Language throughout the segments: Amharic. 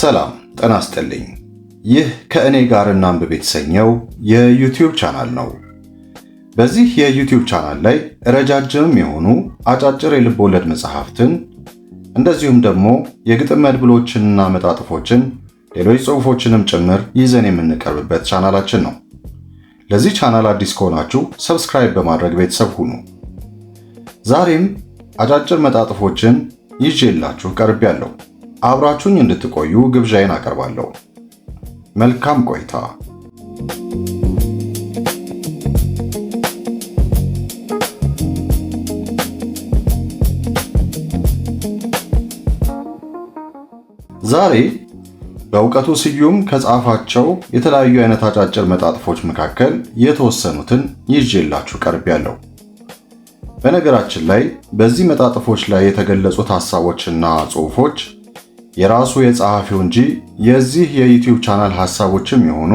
ሰላም ጤና ይስጥልኝ። ይህ ከእኔ ጋር እናንብብ የተሰኘው የዩቲዩብ ቻናል ነው። በዚህ የዩቲዩብ ቻናል ላይ ረጃጅም የሆኑ አጫጭር የልብ ወለድ መጽሐፍትን እንደዚሁም ደግሞ የግጥም መድብሎችንና መጣጥፎችን ሌሎች ጽሑፎችንም ጭምር ይዘን የምንቀርብበት ቻናላችን ነው። ለዚህ ቻናል አዲስ ከሆናችሁ ሰብስክራይብ በማድረግ ቤተሰብ ሁኑ። ዛሬም አጫጭር መጣጥፎችን ይዤላችሁ ቀርቤያለሁ። አብራችሁኝ እንድትቆዩ ግብዣዬን አቀርባለሁ። መልካም ቆይታ። ዛሬ በእውቀቱ ስዩም ከጻፋቸው የተለያዩ አይነት አጫጭር መጣጥፎች መካከል የተወሰኑትን ይዤላችሁ ቀርቤያለሁ። በነገራችን ላይ በዚህ መጣጥፎች ላይ የተገለጹት ሐሳቦችና ጽሑፎች የራሱ የጸሐፊው እንጂ የዚህ የዩቲዩብ ቻናል ሐሳቦችም የሆኑ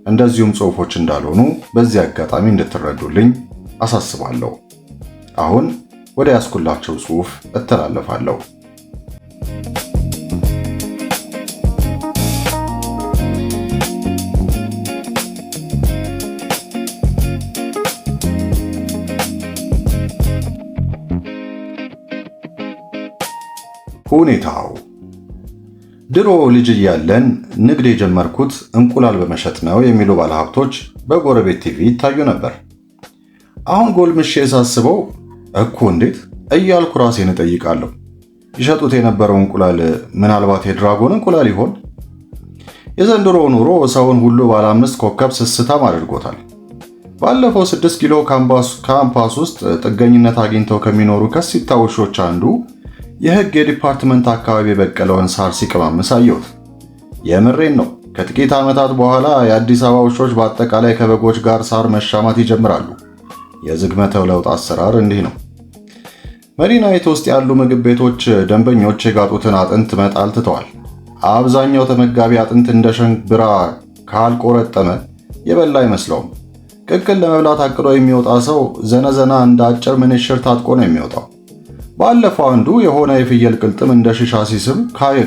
እንደዚሁም ጽሑፎች እንዳልሆኑ በዚህ አጋጣሚ እንድትረዱልኝ አሳስባለሁ። አሁን ወደ ያስኩላቸው ጽሑፍ እተላለፋለሁ። ሁኔታው ድሮ ልጅ እያለን ንግድ የጀመርኩት እንቁላል በመሸጥ ነው የሚሉ ባለሀብቶች በጎረቤት ቲቪ ይታዩ ነበር። አሁን ጎልምሼ ሳስበው እኮ እንዴት እያልኩ ራሴን እጠይቃለሁ። ይሸጡት የነበረው እንቁላል ምናልባት የድራጎን እንቁላል ይሆን? የዘንድሮ ኑሮ ሰውን ሁሉ ባለ 5 ኮከብ ስስታም አድርጎታል። ባለፈው 6 ኪሎ ካምፓስ ውስጥ ጥገኝነት አግኝተው ከሚኖሩ ከሲታ ውሾች አንዱ የሕግ የዲፓርትመንት አካባቢ የበቀለውን ሳር ሲቀማምስ አየሁት። የምሬን ነው። ከጥቂት ዓመታት በኋላ የአዲስ አበባ ውሾች በአጠቃላይ ከበጎች ጋር ሳር መሻማት ይጀምራሉ። የዝግመተ ለውጥ አሰራር እንዲህ ነው። መዲናይቱ ውስጥ ያሉ ምግብ ቤቶች ደንበኞች የጋጡትን አጥንት መጣል ትተዋል። አብዛኛው ተመጋቢ አጥንት እንደ ሸንብራ ካልቆረጠመ የበላ አይመስለውም። ቅቅል ለመብላት አቅዶ የሚወጣ ሰው ዘነዘና እንደ አጭር ምንሽር ታጥቆ ነው የሚወጣው። ባለፈው አንዱ የሆነ የፍየል ቅልጥም እንደ ሽሻ ሲስብ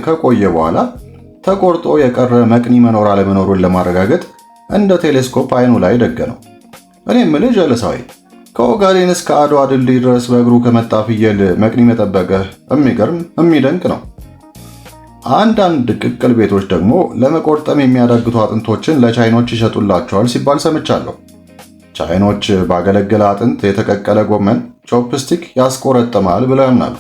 ከቆየ በኋላ ተቆርጦ የቀረ መቅኒ መኖር አለመኖሩን ለማረጋገጥ እንደ ቴሌስኮፕ አይኑ ላይ ደገነው። እኔ የምልህ ጀለሳዊ፣ ከኦጋዴን እስከ አድዋ ድልድይ ድረስ በእግሩ ከመጣ ፍየል መቅኒ መጠበቅህ የሚገርም የሚደንቅ ነው። አንዳንድ ቅቅል ቤቶች ደግሞ ለመቆርጠም የሚያዳግቱ አጥንቶችን ለቻይኖች ይሸጡላቸዋል ሲባል ሰምቻለሁ። ቻይኖች ባገለገለ አጥንት የተቀቀለ ጎመን ቾፕስቲክ ያስቆረጥማል ብለው ያምናሉ።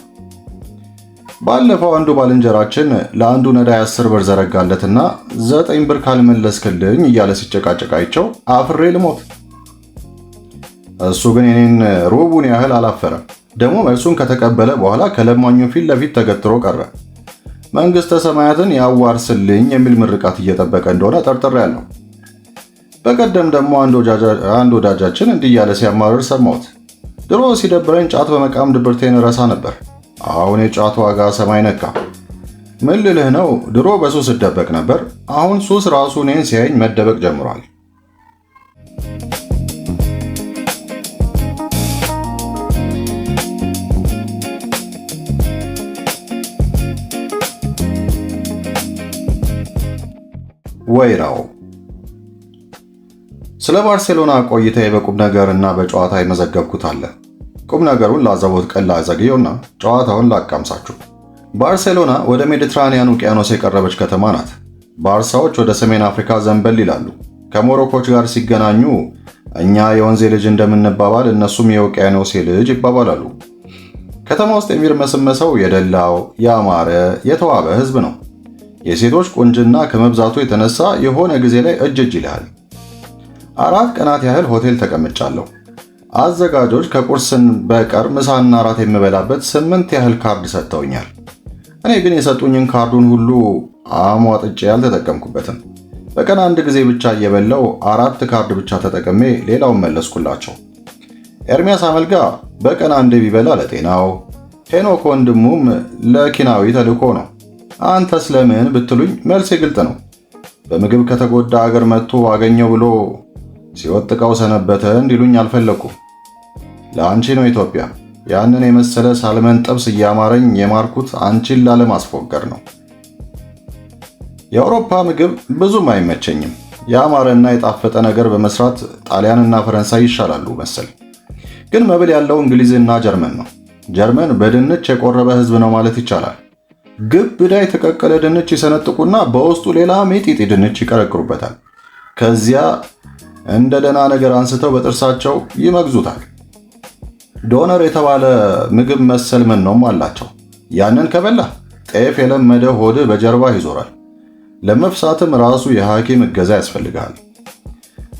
ባለፈው አንዱ ባልንጀራችን ለአንዱ ነዳይ 10 ብር ዘረጋለትና 9 ብር ካልመለስክልኝ እያለ ሲጨቃጨቃቸው አፍሬ ልሞት። እሱ ግን የኔን ሩቡን ያህል አላፈረም። ደግሞ መልሱን ከተቀበለ በኋላ ከለማኙ ፊት ለፊት ተገትሮ ቀረ። መንግሥተ ሰማያትን ያዋርስልኝ የሚል ምርቃት እየጠበቀ እንደሆነ ጠርጥሬያለሁ። በቀደም ደግሞ አንድ ወዳጃችን እንዲህ እያለ ሲያማርር ሰማሁት። ድሮ ሲደብረኝ ጫት በመቃም ድብርቴን ረሳ ነበር። አሁን የጫት ዋጋ ሰማይ ነካ። ምን ልልህ ነው? ድሮ በሱስ እደበቅ ነበር። አሁን ሱስ ራሱ እኔን ሲያየኝ መደበቅ ጀምሯል። ወይራው ስለ ባርሴሎና ቆይታዬ በቁም ነገርና በጨዋታ የመዘገብኩት አለ። ቁም ነገሩን ላዘቦት ቀን ላዘግየውና ጨዋታውን ላቃምሳችሁ። ባርሴሎና ወደ ሜዲትራኒያን ውቅያኖስ የቀረበች ከተማ ናት። ባርሳዎች ወደ ሰሜን አፍሪካ ዘንበል ይላሉ። ከሞሮኮች ጋር ሲገናኙ እኛ የወንዜ ልጅ እንደምንባባል እነሱም የውቅያኖሴ ልጅ ይባባላሉ። ከተማ ውስጥ የሚርመስመሰው የደላው ያማረ የተዋበ ሕዝብ ነው። የሴቶች ቁንጅና ከመብዛቱ የተነሳ የሆነ ጊዜ ላይ እጅ ይልሃል። 4 ቀናት ያህል ሆቴል ተቀምጫለሁ። አዘጋጆች ከቁርስን በቀር ምሳና እራት የምበላበት 8 ያህል ካርድ ሰጥተውኛል። እኔ ግን የሰጡኝን ካርዱን ሁሉ አሟጥጬ አልተጠቀምኩበትም። በቀን 1 ጊዜ ብቻ እየበላው 4 ካርድ ብቻ ተጠቅሜ ሌላውን መለስኩላቸው። ኤርሚያስ አመልጋ በቀን 1 ቢበላ ለጤናው፣ ሄኖክ ወንድሙም ለኪናዊ ተልእኮ ነው። አንተስ ለምን ብትሉኝ መልሴ ግልጥ ነው። በምግብ ከተጎዳ አገር መጥቶ አገኘው ብሎ ሲወጥቀው ሰነበተ እንዲሉኝ አልፈለኩም። ለአንቺ ነው ኢትዮጵያ። ያንን የመሰለ ሳልመን ጥብስ እያማረኝ የማርኩት አንቺን ላለማስፎገር ነው። የአውሮፓ ምግብ ብዙም አይመቸኝም። ያማረና የጣፈጠ ነገር በመስራት ጣሊያንና ፈረንሳይ ይሻላሉ መሰል። ግን መብል ያለው እንግሊዝና ጀርመን ነው። ጀርመን በድንች የቆረበ ሕዝብ ነው ማለት ይቻላል። ግብዳ የተቀቀለ ድንች ይሰነጥቁና በውስጡ ሌላ ሚጢጢ ድንች ይቀረቅሩበታል። ከዚያ እንደ ደህና ነገር አንስተው በጥርሳቸው ይመግዙታል። ዶነር የተባለ ምግብ መሰል መኖም አላቸው። ያንን ከበላ ጤፍ የለመደ ሆድ በጀርባ ይዞራል። ለመፍሳትም ራሱ የሐኪም እገዛ ያስፈልጋል።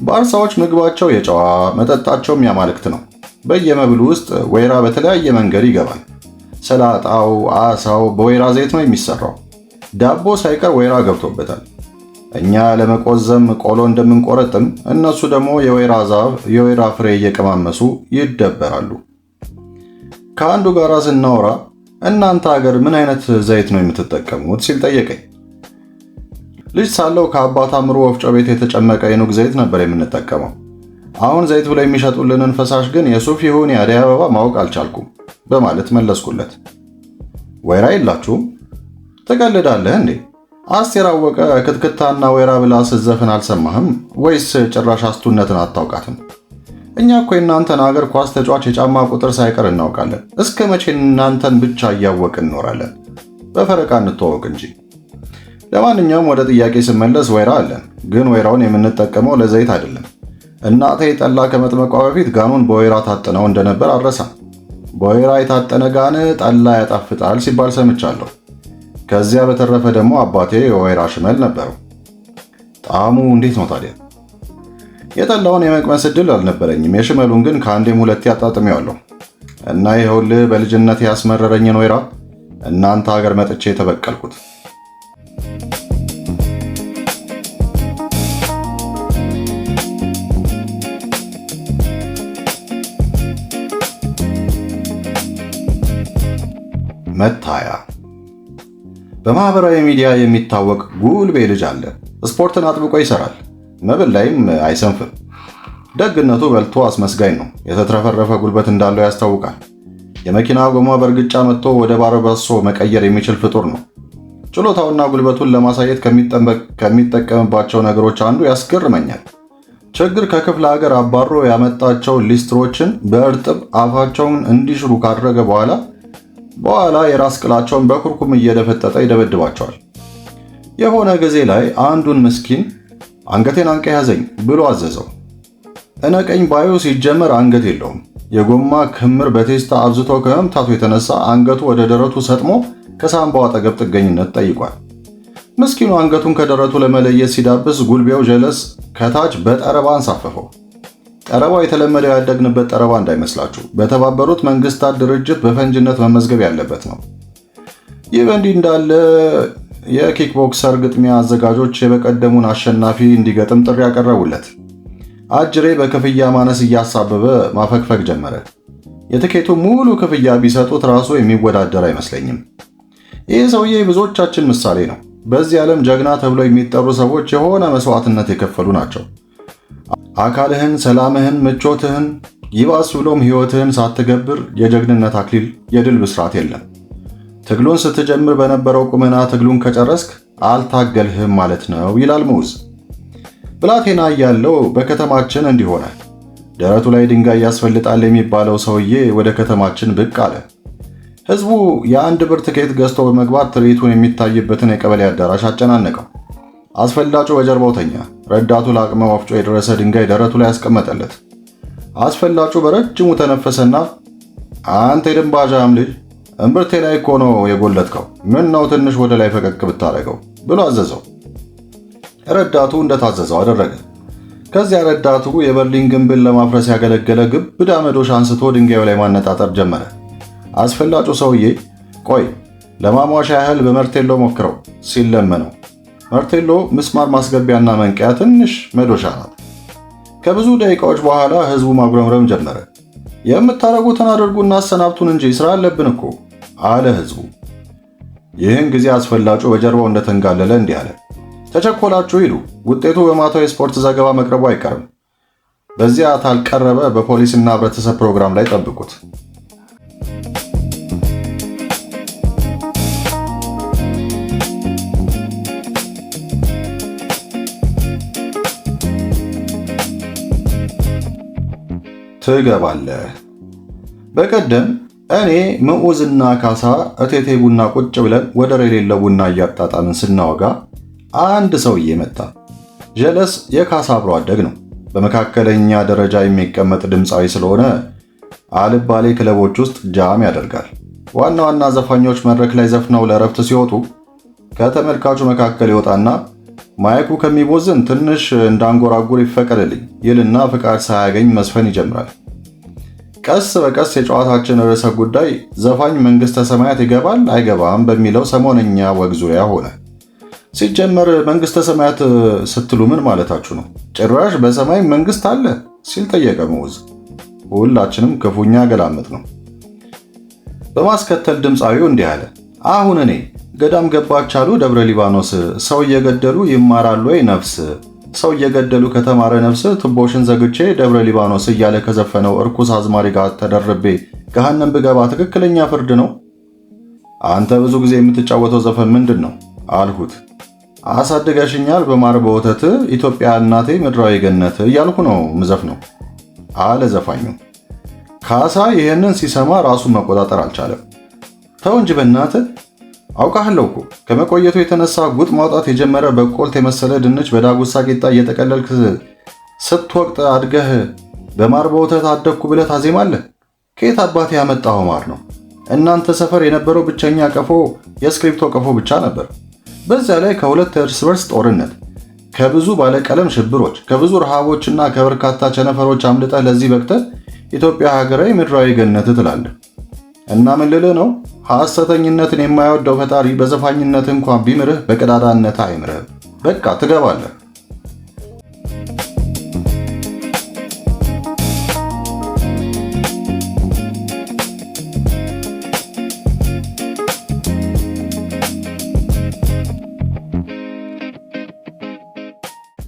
ባርሳዎች ምግባቸው የጨዋ መጠጣቸውም ያማልክት ነው። በየመብሉ ውስጥ ወይራ በተለያየ መንገድ ይገባል። ሰላጣው፣ አሳው በወይራ ዘይት ነው የሚሰራው። ዳቦ ሳይቀር ወይራ ገብቶበታል። እኛ ለመቆዘም ቆሎ እንደምንቆረጥም እነሱ ደግሞ የወይራ ዛፍ፣ የወይራ ፍሬ እየቀማመሱ ይደበራሉ። ከአንዱ ጋር ስናወራ እናንተ ሀገር ምን አይነት ዘይት ነው የምትጠቀሙት ሲል ጠየቀኝ። ልጅ ሳለው ከአባት አምሮ ወፍጮ ቤት የተጨመቀ የኑግ ዘይት ነበር የምንጠቀመው። አሁን ዘይት ብለው የሚሸጡልንን ፈሳሽ ግን የሱፍ ይሁን የአደይ አበባ ማወቅ አልቻልኩም በማለት መለስኩለት። ወይራ የላችሁም? ትቀልዳለህ እንዴ? አስቴር አወቀ ክትክታና ወይራ ብላ ስትዘፍን አልሰማህም ወይስ ጭራሽ አስቱነትን አታውቃትም? እኛ እኮ የእናንተን ሀገር ኳስ ተጫዋች የጫማ ቁጥር ሳይቀር እናውቃለን። እስከ መቼ እናንተን ብቻ እያወቅን እንኖራለን? በፈረቃ እንተዋወቅ እንጂ። ለማንኛውም ወደ ጥያቄ ስመለስ ወይራ አለን፣ ግን ወይራውን የምንጠቀመው ለዘይት አይደለም። እናቴ ጠላ ከመጥመቋ በፊት ጋኑን በወይራ ታጥነው እንደነበር አልረሳም። በወይራ የታጠነ ጋን ጠላ ያጣፍጣል ሲባል ሰምቻለሁ። ከዚያ በተረፈ ደግሞ አባቴ የወይራ ሽመል ነበረው። ጣዕሙ እንዴት ነው ታዲያ? የጠላውን የመቅመስ ዕድል አልነበረኝም። የሽመሉን ግን ከአንዴም ሁለቴ አጣጥሜዋለሁ። እና ይኸውልህ በልጅነቴ ያስመረረኝን ወይራ እናንተ ሀገር መጥቼ የተበቀልኩት። መታያ በማህበራዊ ሚዲያ የሚታወቅ ጉልቤ ልጅ አለ። ስፖርትን አጥብቆ ይሰራል። መብል ላይም አይሰንፍም። ደግነቱ በልቶ አስመስጋኝ ነው። የተትረፈረፈ ጉልበት እንዳለው ያስታውቃል። የመኪና ጎማ በእርግጫ መጥቶ ወደ ባረባሶ መቀየር የሚችል ፍጡር ነው። ችሎታውና ጉልበቱን ለማሳየት ከሚጠቀምባቸው ነገሮች አንዱ ያስገርመኛል። ችግር ከክፍለ ሀገር አባሮ ያመጣቸው ሊስትሮችን በእርጥብ አፋቸውን እንዲሽሩ ካደረገ በኋላ የራስ ቅላቸውን በኩርኩም እየደፈጠጠ ይደበድባቸዋል። የሆነ ጊዜ ላይ አንዱን ምስኪን አንገቴን አንቀ ያዘኝ ብሎ አዘዘው። እነቀኝ ባዩ ሲጀመር አንገት የለውም። የጎማ ክምር በቴስታ አብዝቶ ከመምታቱ የተነሳ አንገቱ ወደ ደረቱ ሰጥሞ ከሳምባው አጠገብ ጥገኝነት ጠይቋል። ምስኪኑ አንገቱን ከደረቱ ለመለየት ሲዳብስ ጉልቤው ጀለስ ከታች በጠረባ አንሳፈፈው። ጠረባው የተለመደው ያደግንበት ጠረባ እንዳይመስላችሁ፣ በተባበሩት መንግስታት ድርጅት በፈንጅነት መመዝገብ ያለበት ነው። ይህ በእንዲህ እንዳለ የኪክቦክሰር ግጥሚያ አዘጋጆች የበቀደሙን አሸናፊ እንዲገጥም ጥሪ ያቀረቡለት። አጅሬ በክፍያ ማነስ እያሳበበ ማፈግፈግ ጀመረ። የትኬቱ ሙሉ ክፍያ ቢሰጡት ራሱ የሚወዳደር አይመስለኝም። ይህ ሰውዬ ብዙዎቻችን ምሳሌ ነው። በዚህ ዓለም ጀግና ተብለው የሚጠሩ ሰዎች የሆነ መስዋዕትነት የከፈሉ ናቸው። አካልህን፣ ሰላምህን፣ ምቾትህን ይባስ ብሎም ሕይወትህን ሳትገብር የጀግንነት አክሊል፣ የድል ብስራት የለም። ትግሉን ስትጀምር በነበረው ቁመና ትግሉን ከጨረስክ አልታገልህም ማለት ነው ይላል ሙዝ። ብላቴና እያለው በከተማችን እንዲሆነ ደረቱ ላይ ድንጋይ ያስፈልጣል የሚባለው ሰውዬ ወደ ከተማችን ብቅ አለ። ህዝቡ የአንድ ብር ትኬት ገዝቶ በመግባት ትርኢቱን የሚታይበትን የቀበሌ አዳራሽ አጨናነቀው። አስፈላጩ በጀርባው ተኛ። ረዳቱ ለአቅመ ወፍጮ የደረሰ ድንጋይ ደረቱ ላይ ያስቀመጠለት። አስፈላጩ በረጅሙ ተነፈሰና አንተ የድንባዣም ልጅ እምብርቴ ላይ እኮ ነው የጎለትከው፣ ምን ነው ትንሽ ወደ ላይ ፈቀቅ ብታደርገው ብሎ አዘዘው። ረዳቱ እንደታዘዘው አደረገ። ከዚያ ረዳቱ የበርሊን ግንብን ለማፍረስ ያገለገለ ግብዳ መዶሻ አንስቶ ድንጋዩ ላይ ማነጣጠር ጀመረ። አስፈላጩ ሰውዬ ቆይ ለማሟሻ ያህል በመርቴሎ ሞክረው ሲል ለመነው። መርቴሎ ምስማር ማስገቢያና መንቀያ ትንሽ መዶሻ ናት። ከብዙ ደቂቃዎች በኋላ ህዝቡ ማጉረምረም ጀመረ። የምታረጉትን አድርጉና አሰናብቱን እንጂ ስራ አለብን እኮ አለ ህዝቡ። ይህን ጊዜ አስፈላጩ በጀርባው እንደተንጋለለ እንዲህ አለ። ተቸኮላችሁ ሂዱ፣ ውጤቱ በማታው የስፖርት ዘገባ መቅረቡ አይቀርም። በዚያ ታልቀረበ በፖሊስና ህብረተሰብ ፕሮግራም ላይ ጠብቁት። ትገባለህ። በቀደም እኔ ምዑዝና ካሳ እቴቴ ቡና ቁጭ ብለን ወደር የሌለው ቡና እያጣጣምን ስናወጋ አንድ ሰውዬ መጣ። ጀለስ የካሳ አብሮ አደግ ነው። በመካከለኛ ደረጃ የሚቀመጥ ድምፃዊ ስለሆነ አልባሌ ክለቦች ውስጥ ጃም ያደርጋል። ዋና ዋና ዘፋኞች መድረክ ላይ ዘፍነው ለእረፍት ሲወጡ ከተመልካቹ መካከል ይወጣና ማይኩ ከሚቦዝን ትንሽ እንዳንጎራጉር ይፈቀድልኝ ይልና ፍቃድ ሳያገኝ መስፈን ይጀምራል። ቀስ በቀስ የጨዋታችን ርዕሰ ጉዳይ ዘፋኝ መንግሥተ ሰማያት ይገባል አይገባም በሚለው ሰሞነኛ ወግ ዙሪያ ሆነ። ሲጀመር መንግሥተ ሰማያት ስትሉ ምን ማለታችሁ ነው? ጭራሽ በሰማይ መንግሥት አለ ሲል ጠየቀ ምዑዝ። ሁላችንም ክፉኛ ገላመጥ ነው። በማስከተል ድምፃዊው እንዲህ አለ። አሁን እኔ ገዳም ገባች አሉ ደብረ ሊባኖስ፣ ሰው እየገደሉ ይማራሉ ወይ ነፍስ፣ ሰው እየገደሉ ከተማረ ነፍስ፣ ቱቦሽን ዘግቼ ደብረ ሊባኖስ እያለ ከዘፈነው እርኩስ አዝማሪ ጋር ተደርቤ ገሃነም ብገባ ትክክለኛ ፍርድ ነው? አንተ ብዙ ጊዜ የምትጫወተው ዘፈን ምንድን ነው አልሁት። አሳድገሽኛል በማር በወተት ኢትዮጵያ እናቴ ምድራዊ ገነት እያልኩ ነው ምዘፍነው አለ ዘፋኙ። ካሳ ይህንን ሲሰማ ራሱን መቆጣጠር አልቻለም። ተው እንጂ በእናትህ አውቃለሁ እኮ ከመቆየቱ የተነሳ ጉጥ ማውጣት የጀመረ በቆልት የመሰለ ድንች በዳጉሳ ቂጣ እየጠቀለልክ ስትወቅጥ አድገህ በማር በወተት አደግኩ ብለህ ታዜማለህ። ከየት አባቴ ያመጣኸው ማር ነው? እናንተ ሰፈር የነበረው ብቸኛ ቀፎ የእስክሪፕቶ ቀፎ ብቻ ነበር። በዚያ ላይ ከሁለት እርስ በርስ ጦርነት፣ ከብዙ ባለቀለም ሽብሮች፣ ከብዙ ረሃቦችና ከበርካታ ቸነፈሮች አምልጠህ ለዚህ በቅተህ ኢትዮጵያ ሀገራዊ ምድራዊ ገነት ትላለህ። እና ምን ልልህ ነው? ሐሰተኝነትን የማይወደው ፈጣሪ በዘፋኝነት እንኳን ቢምርህ በቀዳዳነት አይምርህ። በቃ ትገባለህ።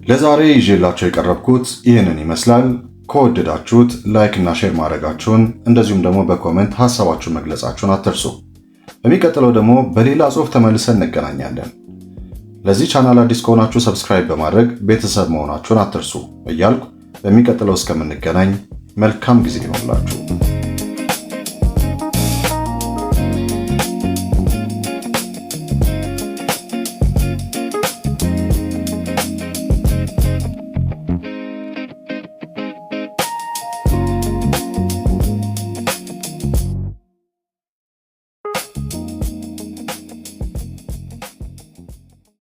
ለዛሬ ይዤላችሁ የቀረብኩት ይህንን ይመስላል። ከወደዳችሁት ላይክ እና ሼር ማድረጋችሁን እንደዚሁም ደግሞ በኮሜንት ሐሳባችሁን መግለጻችሁን አትርሱ። በሚቀጥለው ደግሞ በሌላ ጽሑፍ ተመልሰን እንገናኛለን። ለዚህ ቻናል አዲስ ከሆናችሁ ሰብስክራይብ በማድረግ ቤተሰብ መሆናችሁን አትርሱ እያልኩ በሚቀጥለው እስከምንገናኝ መልካም ጊዜ ይሆንላችሁ።